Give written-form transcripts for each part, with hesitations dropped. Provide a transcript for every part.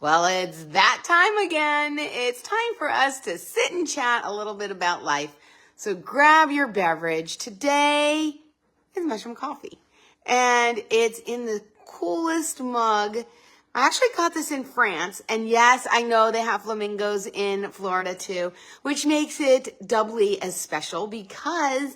Well, it's that time again. It's time for us to sit and chat a little bit about life. So grab your beverage. Today is mushroom coffee. And it's in the coolest mug. I actually got this in France. And yes, I know they have flamingos in Florida too, which makes it doubly as special because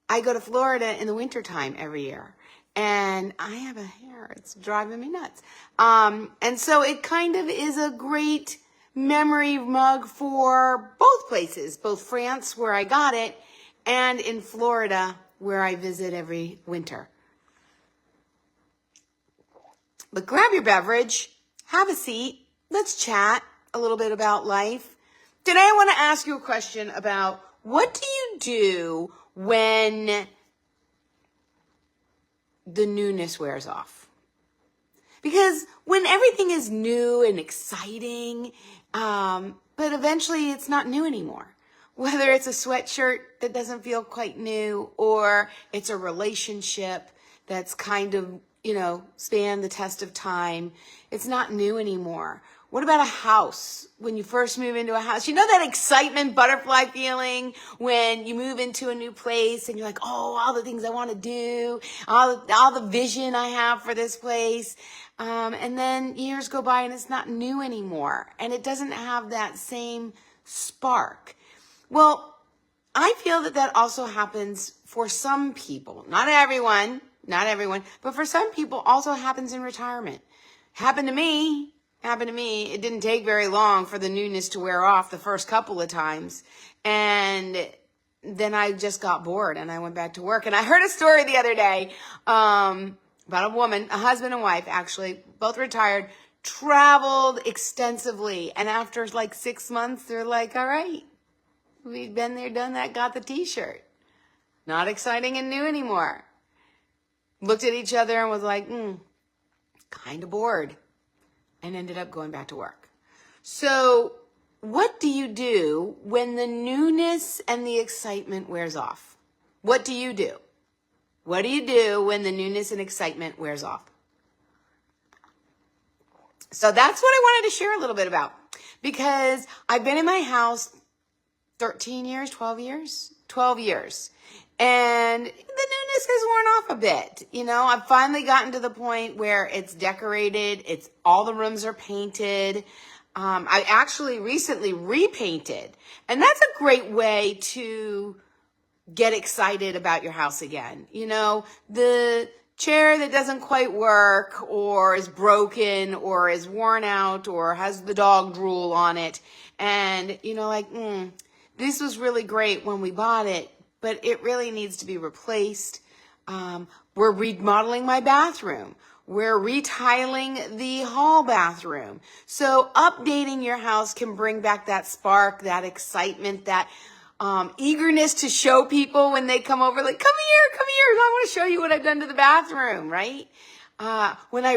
I go to Florida in the wintertime every year. And I have a hair. It's driving me nuts. And so it kind of is a great memory mug for both places, both France, where I got it, and in Florida, where I visit every winter. But grab your beverage, have a seat, let's chat a little bit about life. Today I want to ask you a question about what do you do when the newness wears off? Because when everything is new and exciting, but eventually it's not new anymore. Whether it's a sweatshirt that doesn't feel quite new, or it's a relationship that's kind of, stand the test of time, it's not new anymore. What about a house? When you first move into a house, you know that excitement, butterfly feeling when you move into a new place and you're like, oh, all the things I want to do, all the vision I have for this place. And then years go by and it's not new anymore. And it doesn't have that same spark. Well, I feel that also happens for some people. Not everyone, but for some people also happens in retirement. Happened to me. It didn't take very long for the newness to wear off the first couple of times. And then I just got bored and I went back to work. And I heard a story the other day about a woman, a husband and wife, actually, both retired, traveled extensively. And after like 6 months, they're like, all right, we've been there, done that, got the t-shirt. Not exciting and new anymore. Looked at each other and was like, kind of bored. And ended up going back to work. So what do you do when the newness and the excitement wears off? What do you do? What do you do when the newness and excitement wears off? So that's what I wanted to share a little bit about. Because I've been in my house 13 years, 12 years. And the newness has worn off a bit. I've finally gotten to the point where it's decorated. All the rooms are painted. I actually recently repainted. And that's a great way to get excited about your house again. The chair that doesn't quite work or is broken or is worn out or has the dog drool on it. And, this was really great when we bought it, but it really needs to be replaced. We're remodeling my bathroom. We're retiling the hall bathroom. So updating your house can bring back that spark, that excitement, that eagerness to show people when they come over, like, come here, I want to show you what I've done to the bathroom, right? When I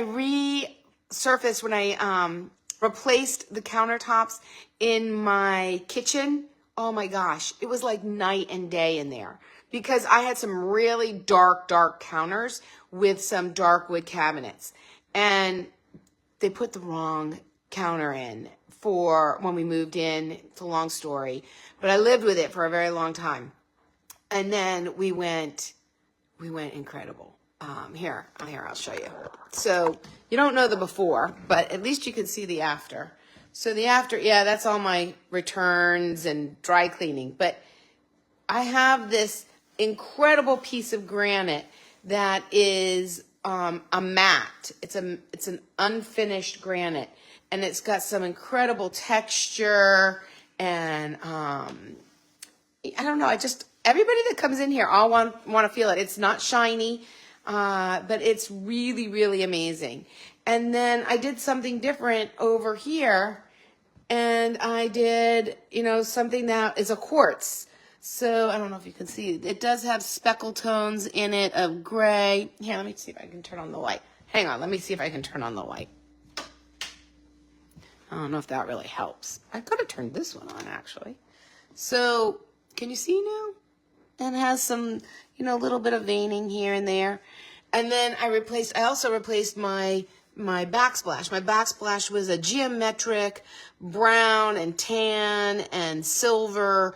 replaced the countertops in my kitchen, oh my gosh, it was like night and day in there because I had some really dark counters with some dark wood cabinets, and they put the wrong counter in for when we moved in. It's a long story, but I lived with it for a very long time. And then we went incredible. Here, I'll show you. So you don't know the before, but at least you can see the after. So the after, that's all my returns and dry cleaning. But I have this incredible piece of granite that is a matte. It's an unfinished granite, and it's got some incredible texture. And I don't know. Everybody that comes in here all want to feel it. It's not shiny, but it's really, really amazing. And then I did something different over here. And I did, something that is a quartz. So I don't know if you can see. It does have speckle tones in it of gray. Here, let me see if I can turn on the light. Hang on, let me see if I can turn on the light. I don't know if that really helps. I could have turned this one on, actually. So can you see now? And it has some, little bit of veining here and there. And then I also replaced my backsplash. My backsplash was a geometric brown and tan and silver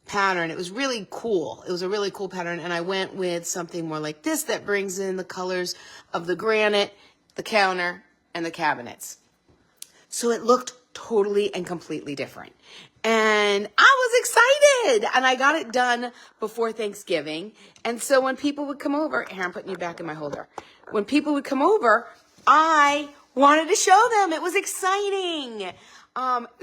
pattern. It was really cool. It was a really cool pattern. And I went with something more like this that brings in the colors of the granite, the counter, and the cabinets. So it looked totally and completely different. And I was excited. And I got it done before Thanksgiving. And so when people would come over, here, I'm putting you back in my holder. When people would come over, I wanted to show them. It was exciting.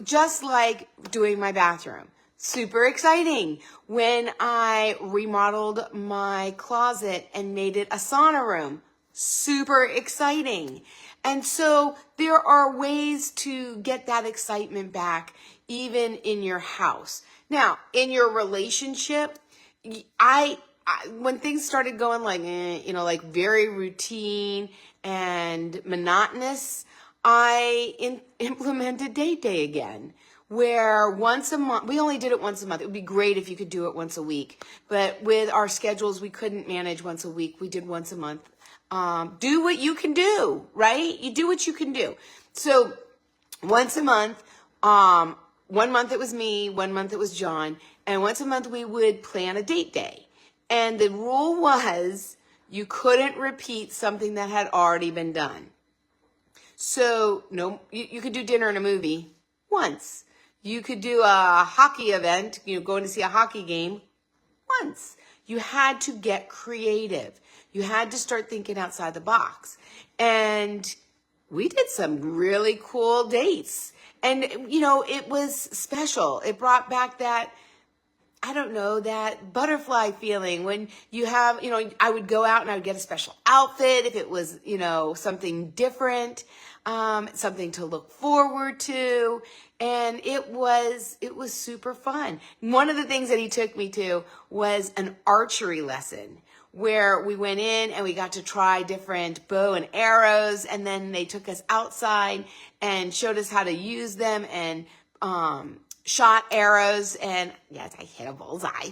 Just like doing my bathroom. Super exciting. When I remodeled my closet and made it a sauna room. Super exciting. And so there are ways to get that excitement back, even in your house. Now, in your relationship, when things started going like, like very routine and monotonous, I implemented date day again, where once a month, we only did it once a month. It would be great if you could do it once a week, but with our schedules, we couldn't manage once a week. We did once a month. Do what you can do, right? You do what you can do. So once a month, 1 month it was me, 1 month it was John, and once a month we would plan a date day. And the rule was you couldn't repeat something that had already been done. So no, you could do dinner and a movie once. You could do a hockey event, going to see a hockey game once. You had to get creative. You had to start thinking outside the box. And we did some really cool dates. And, it was special. It brought back that, that butterfly feeling when you have, I would go out and I would get a special outfit if it was, something different, something to look forward to. And it was super fun. One of the things that he took me to was an archery lesson where we went in and we got to try different bow and arrows. And then they took us outside and showed us how to use them and, shot arrows, and yes, I hit a bullseye.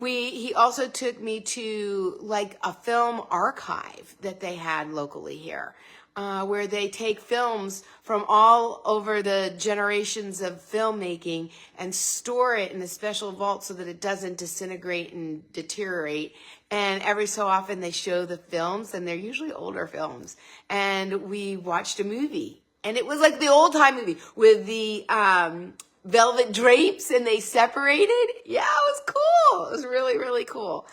He also took me to like a film archive that they had locally here, where they take films from all over the generations of filmmaking and store it in a special vault so that it doesn't disintegrate and deteriorate. And every so often they show the films, and they're usually older films. And we watched a movie. And it was like the old time movie with the velvet drapes, and they separated. Yeah, it was cool. It was really, really cool.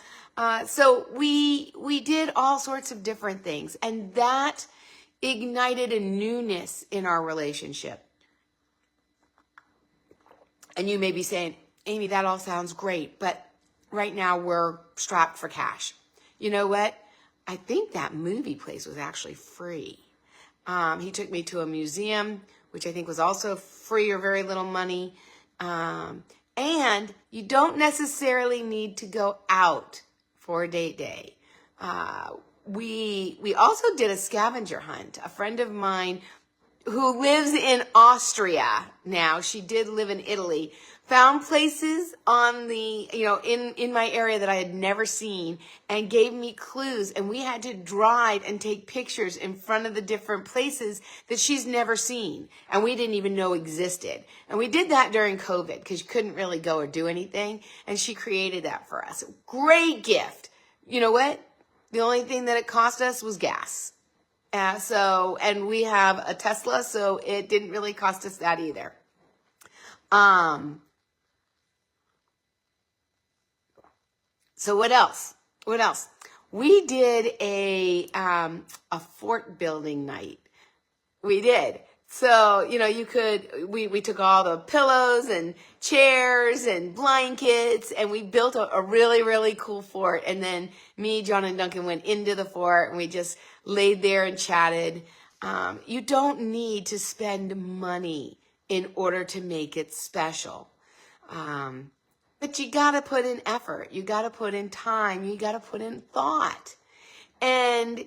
So we did all sorts of different things, and that ignited a newness in our relationship. And you may be saying, Amy, that all sounds great, but right now we're strapped for cash. You know what? I think that movie place was actually free. He took me to a museum, which I think was also free or very little money. And you don't necessarily need to go out for a date day. We also did a scavenger hunt. A friend of mine who lives in Austria now, she did live in Italy, found places on the, in my area that I had never seen, and gave me clues. And we had to drive and take pictures in front of the different places that she's never seen and we didn't even know existed. And we did that during COVID because you couldn't really go or do anything. And she created that for us. Great gift. You know what? The only thing that it cost us was gas. And we have a Tesla, so it didn't really cost us that either. So what else? We did a fort building night. We did. So, we took all the pillows and chairs and blankets, and we built a really, really cool fort. And then me, John, and Duncan went into the fort, and we just laid there and chatted. You don't need to spend money in order to make it special. But you got to put in effort. You got to put in time. You got to put in thought. And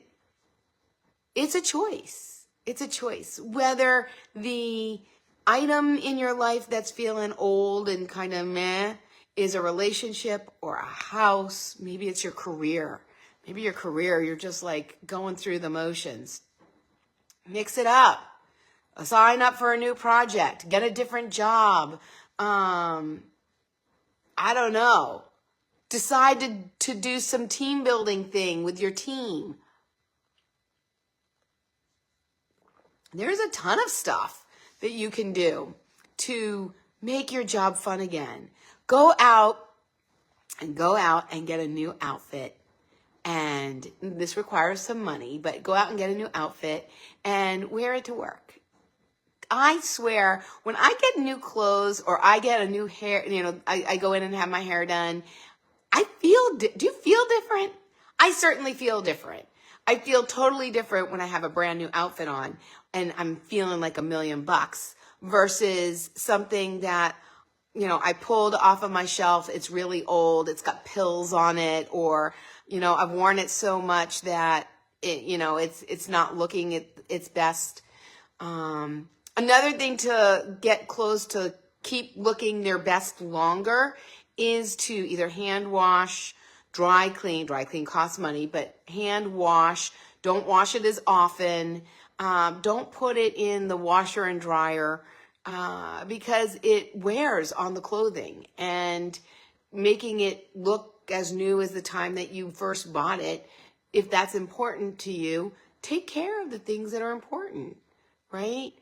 it's a choice. It's a choice. Whether the item in your life that's feeling old and kind of meh is a relationship or a house. Maybe it's your career. Maybe your career, you're just like going through the motions. Mix it up. Sign up for a new project. Get a different job. I don't know. Decide to do some team building thing with your team. There's a ton of stuff that you can do to make your job fun again. Go out and get a new outfit. And this requires some money, but go out and get a new outfit and wear it to work. I swear, when I get new clothes or I get a new hair, I go in and have my hair done, do you feel different? I certainly feel different. I feel totally different when I have a brand new outfit on and I'm feeling like $1,000,000 versus something that, I pulled off of my shelf. It's really old. It's got pills on it, or, I've worn it so much that it's not looking at its best. Another thing to get clothes to keep looking their best longer is to either hand wash, dry clean. Dry clean costs money, but hand wash. Don't wash it as often. Don't put it in the washer and dryer because it wears on the clothing, and making it look as new as the time that you first bought it. If that's important to you, take care of the things that are important, right?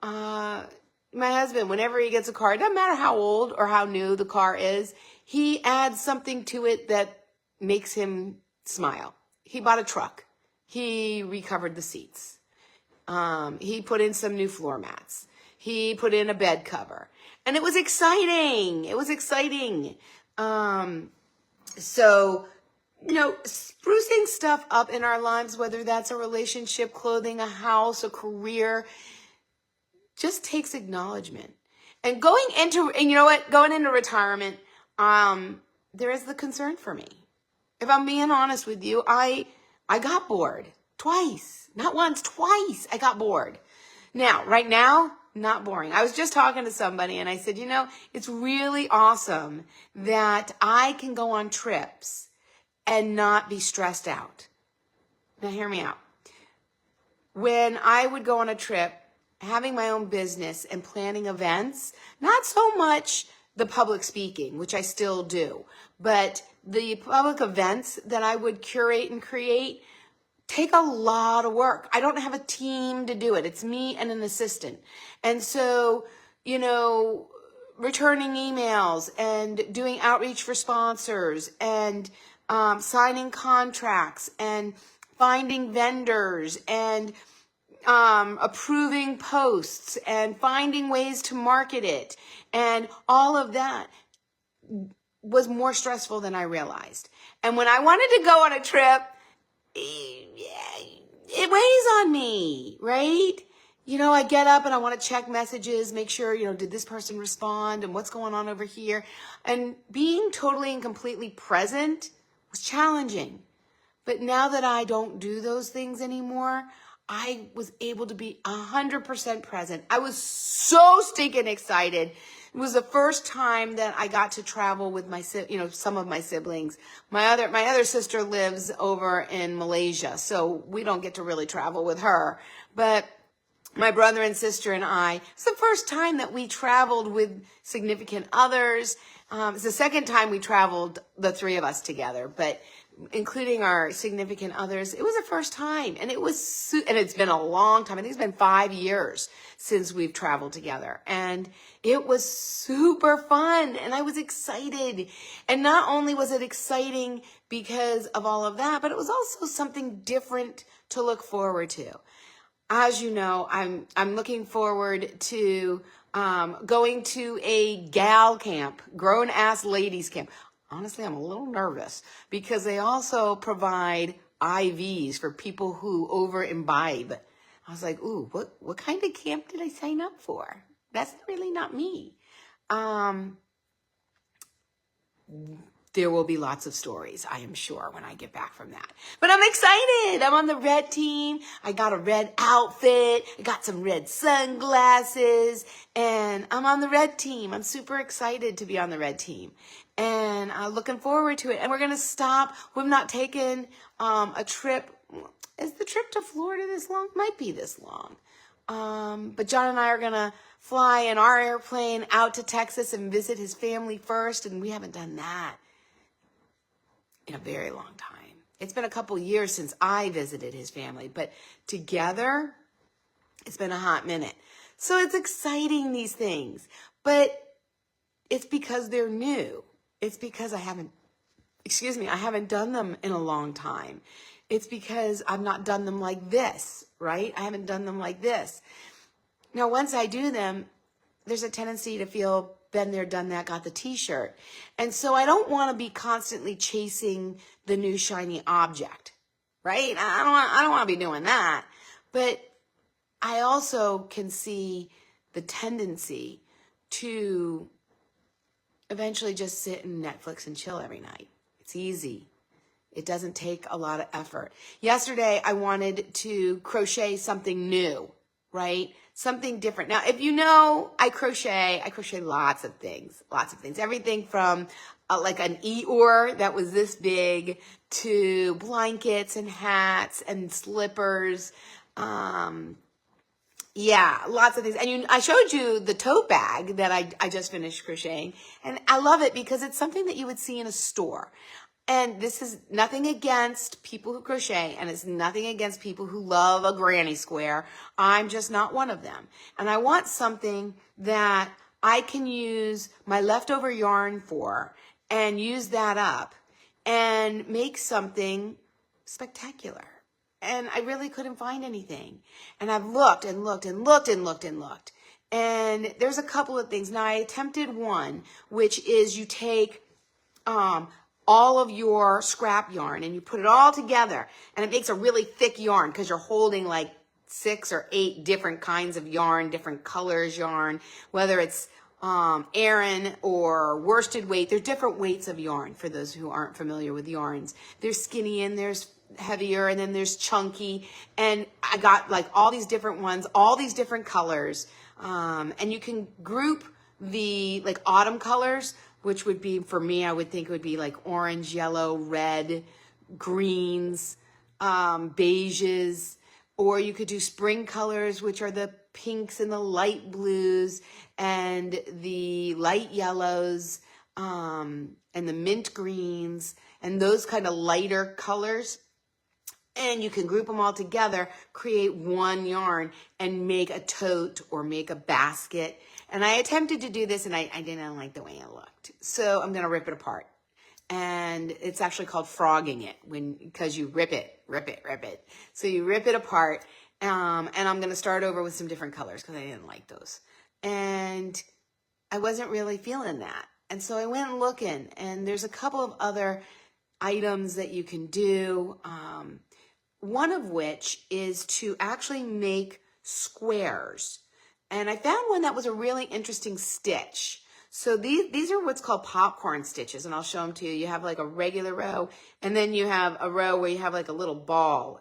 My husband, whenever he gets a car, it doesn't matter how old or how new the car is, he adds something to it that makes him smile. He bought a truck. He recovered the seats. He put in some new floor mats. He put in a bed cover. And it was exciting. It was exciting. So, sprucing stuff up in our lives, whether that's a relationship, clothing, a house, a career, just takes acknowledgement. And going into retirement, there is the concern for me. If I'm being honest with you, I got bored twice, not once, twice. I got bored. Now, right now, not boring. I was just talking to somebody and I said, it's really awesome that I can go on trips and not be stressed out. Now, hear me out. When I would go on a trip, having my own business and planning events, not so much the public speaking, which I still do, but the public events that I would curate and create take a lot of work. I don't have a team to do it. It's me and an assistant. And so, returning emails and doing outreach for sponsors and signing contracts and finding vendors and approving posts and finding ways to market it, and all of that was more stressful than I realized. And when I wanted to go on a trip, it weighs on me, right? I get up and I want to check messages, make sure, did this person respond and what's going on over here? And being totally and completely present was challenging. But now that I don't do those things anymore, I was able to be 100% present. I was so stinking excited. It was the first time that I got to travel with some of my siblings. My other sister lives over in Malaysia, so we don't get to really travel with her. But my brother and sister and I, it's the first time that we traveled with significant others. It's the second time we traveled, the three of us together, but including our significant others, it was the first time. And and it's been a long time. I think it's been 5 years since we've traveled together. And it was super fun. And I was excited. And not only was it exciting because of all of that, but it was also something different to look forward to. As you know, I'm looking forward to going to a gal camp, grown-ass ladies camp. Honestly, I'm a little nervous because they also provide IVs for people who over imbibe. I was like, ooh, what kind of camp did I sign up for? That's really not me. There will be lots of stories, I am sure, when I get back from that. But I'm excited. I'm on the red team. I got a red outfit. I got some red sunglasses. And I'm on the red team. I'm super excited to be on the red team. and looking forward to it. And we're going to stop. We've not taken a trip. Is the trip to Florida this long? Might be this long. But John and I are going to fly in our airplane out to Texas and visit his family first. And we haven't done that in a very long time. It's been a couple years since I visited his family, but together, it's been a hot minute. So it's exciting, these things, but it's because they're new. It's because I haven't done them in a long time. It's because I've not done them like this, right? I haven't done them like this. Now, once I do them, there's a tendency to feel been there, done that, got the t-shirt. And so I don't want to be constantly chasing the new shiny object, right? I don't want to be doing that. But I also can see the tendency to eventually just sit and Netflix and chill every night. It's easy. It doesn't take a lot of effort. Yesterday, I wanted to crochet something new, right? Something different. Now, if you know, I crochet lots of things. Everything from like an Eeyore that was this big to blankets and hats and slippers. Yeah, lots of things. And I showed you the tote bag that I just finished crocheting. And I love it because it's something that you would see in a store. And this is nothing against people who crochet, and it's nothing against people who love a granny square. I'm just not one of them. And I want something that I can use my leftover yarn for and use that up and make something spectacular. And I really couldn't find anything. And I've looked and looked and looked and looked and looked. And there's a couple of things. Now, I attempted one, which is you take all of your scrap yarn and you put it all together, and it makes a really thick yarn because you're holding like 6 or 8 different kinds of yarn, different colors yarn, whether it's Aran or worsted weight. There's different weights of yarn for those who aren't familiar with yarns. There's skinny and there's heavier, and then there's chunky. And I got like all these different ones, all these different colors. And you can group the like autumn colors, which would be, for me, I would think it would be like orange, yellow, red, greens, beiges, or you could do spring colors, which are the pinks and the light blues and the light yellows, and the mint greens and those kind of lighter colors. And you can group them all together, create one yarn, and make a tote or make a basket. And I attempted to do this, and I didn't like the way it looked. So I'm going to rip it apart. And it's actually called frogging it, because you rip it. So you rip it apart, and I'm going to start over with some different colors because I didn't like those. And I wasn't really feeling that. And so I went looking, and there's a couple of other items that you can do. One of which is to actually make squares. And I found one that was a really interesting stitch. So these are what's called popcorn stitches, and I'll show them to you. You have like a regular row, and then you have a row where you have like a little ball,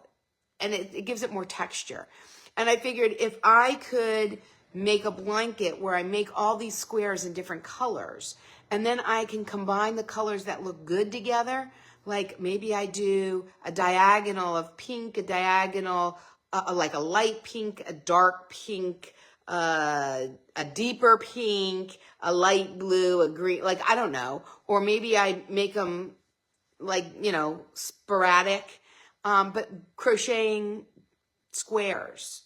and it gives it more texture. And I figured if I could make a blanket where I make all these squares in different colors, and then I can combine the colors that look good together. Like maybe I do a diagonal of pink, a diagonal, like a light pink, a dark pink, a deeper pink, a light blue, a green, like, I don't know. Or maybe I make them like, sporadic, but crocheting squares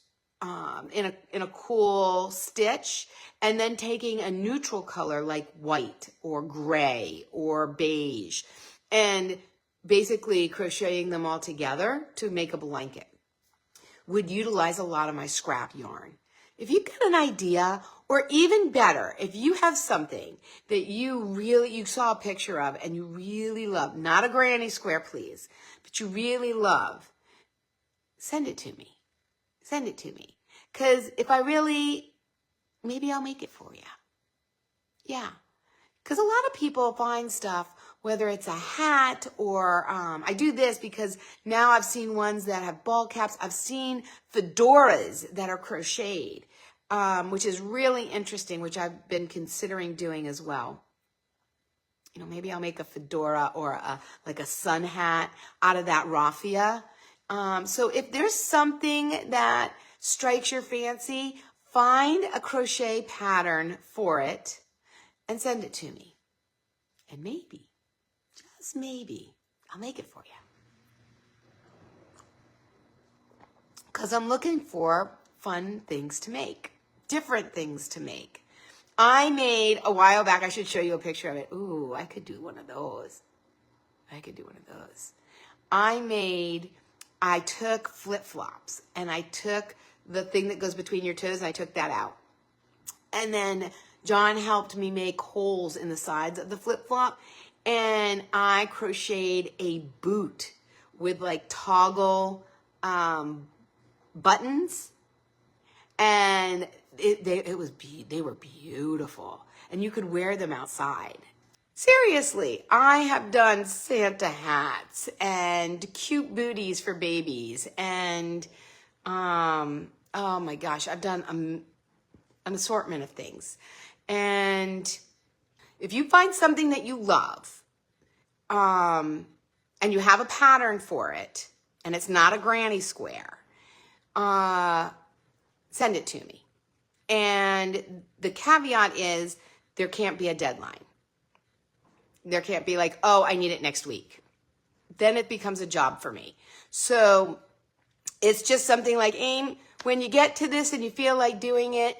in a cool stitch, and then taking a neutral color like white or gray or beige, and basically crocheting them all together to make a blanket. Would utilize a lot of my scrap yarn. If you've got an idea, or even better, if you have something that you saw a picture of and you really love, not a granny square, please, but you really love, send it to me. Send it to me. Because maybe I'll make it for you. Yeah. Because a lot of people find stuff, whether it's a hat or I do this because now I've seen ones that have ball caps. I've seen fedoras that are crocheted, which is really interesting, which I've been considering doing as well. maybe I'll make a fedora or like a sun hat out of that raffia. So if there's something that strikes your fancy, find a crochet pattern for it and send it to me. And maybe, just maybe, I'll make it for you. Because I'm looking for fun things to make, different things to make. I made a while back, I should show you a picture of it. Ooh, I could do one of those. I took flip-flops and I took the thing that goes between your toes and I took that out. And then John helped me make holes in the sides of the flip-flop and I crocheted a boot with like toggle buttons, and they were beautiful, and you could wear them outside. Seriously, I have done Santa hats and cute booties for babies, and oh my gosh, I've done an assortment of things. And if you find something that you love, and you have a pattern for it, and it's not a granny square, send it to me. And the caveat is there can't be a deadline. There can't be like, oh, I need it next week. Then it becomes a job for me. So it's just something like, Aim, when you get to this and you feel like doing it,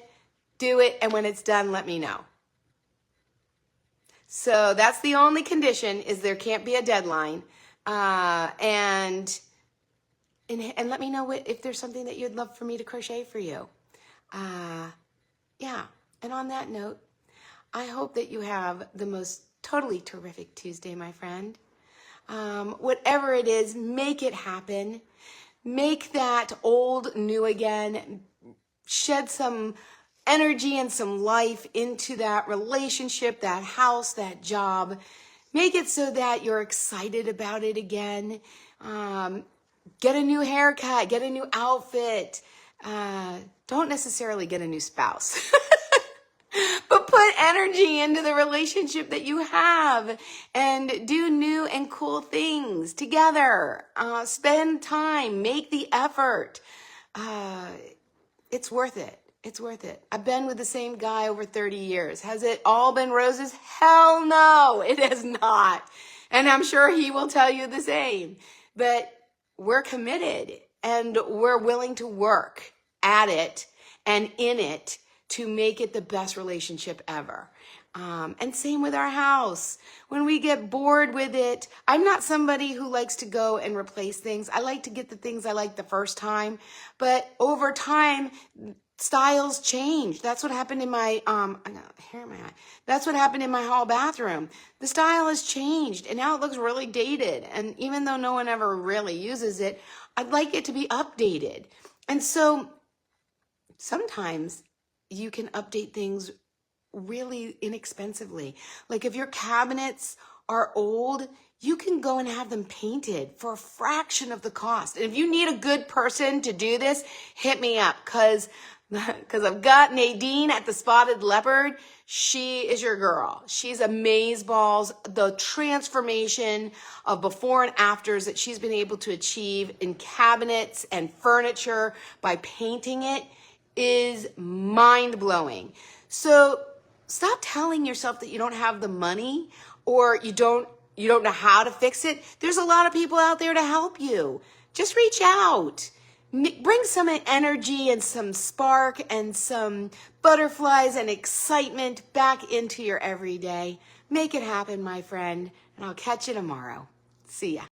do it. And when it's done, let me know. So that's the only condition, is there can't be a deadline. And let me know if there's something that you'd love for me to crochet for you. Yeah. And on that note, I hope that you have the most totally terrific Tuesday, my friend. Whatever it is, make it happen. Make that old new again. Shed some energy and some life into that relationship, that house, that job. Make it so that you're excited about it again. Get a new haircut, get a new outfit. Don't necessarily get a new spouse. But put energy into the relationship that you have and do new and cool things together. Spend time, make the effort. It's worth it. It's worth it. I've been with the same guy over 30 years. Has it all been roses? Hell no, it has not. And I'm sure he will tell you the same. But we're committed and we're willing to work at it and in it to make it the best relationship ever. And same with our house. When we get bored with it, I'm not somebody who likes to go and replace things. I like to get the things I like the first time, but over time, styles change. That's what happened in my, I got hair in my eye. That's what happened in my hall bathroom. The style has changed and now it looks really dated. And even though no one ever really uses it, I'd like it to be updated. And so sometimes you can update things really inexpensively. Like if your cabinets are old, you can go and have them painted for a fraction of the cost. And if you need a good person to do this, hit me up because I've got Nadine at the Spotted Leopard. She is your girl. She's amazeballs. The transformation of before and afters that she's been able to achieve in cabinets and furniture by painting it is mind-blowing. So stop telling yourself that you don't have the money or you don't know how to fix it. There's a lot of people out there to help you. Just reach out. Bring some energy and some spark and some butterflies and excitement back into your everyday. Make it happen, my friend, and I'll catch you tomorrow. See ya.